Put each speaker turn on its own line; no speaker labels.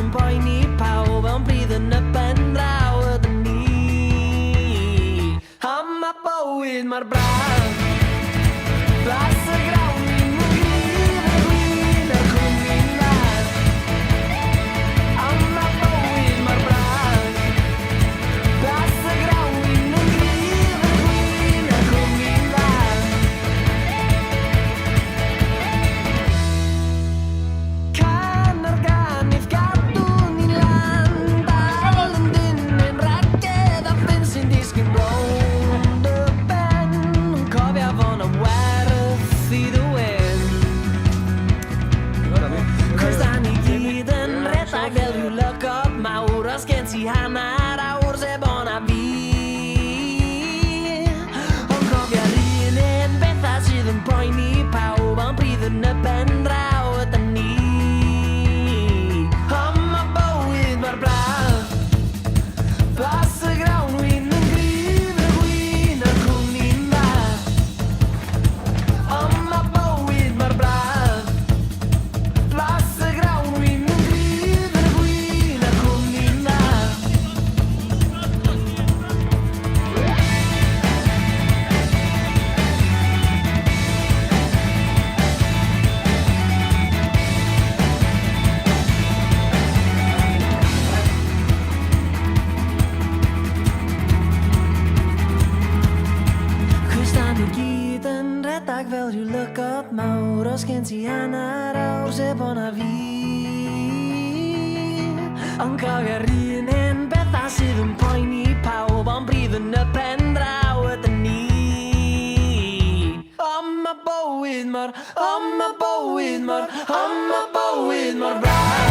yn poeni pawb Ond bydd yn y ben draw ydyn ni Am y bywyd mor braf Blas y grawn ni'n gryf y gwyn y cwmni'n dda Am y bywyd mor braf Blas y grawn ni'n gryf y gwyn y cwmni'n dda Can ar ganif gadw ni'n lan Dal yn dyn yn ragedd a ffyn sy'n disgyn rownd y ben Yn cofio fo'n am werth i ddwyn Cos da ni gyd yn redag fel rhyw lygod mawr Os gen ti hanner awr sef o'na fi Ond cofio'r un bethau sydd yn poeni pawb Ond bydd yn y ben draw ydyn ni Am y bywyd mor braf Blas y grawn wyn yn gryf y gwyn y cwmni'n dda Am y bywyd mor braf Blas y grawn wyn yn gryf y gwyn y cwmni'n dda Cos da ni gyd yn redag fel rhyw lygod mawr Os gen ti hanner awr sef o'na fi Ond cofio'r un bethau sydd yn poeni pawb Ond bydd yn y pen draw ydyn ni Am y bywyd mor braf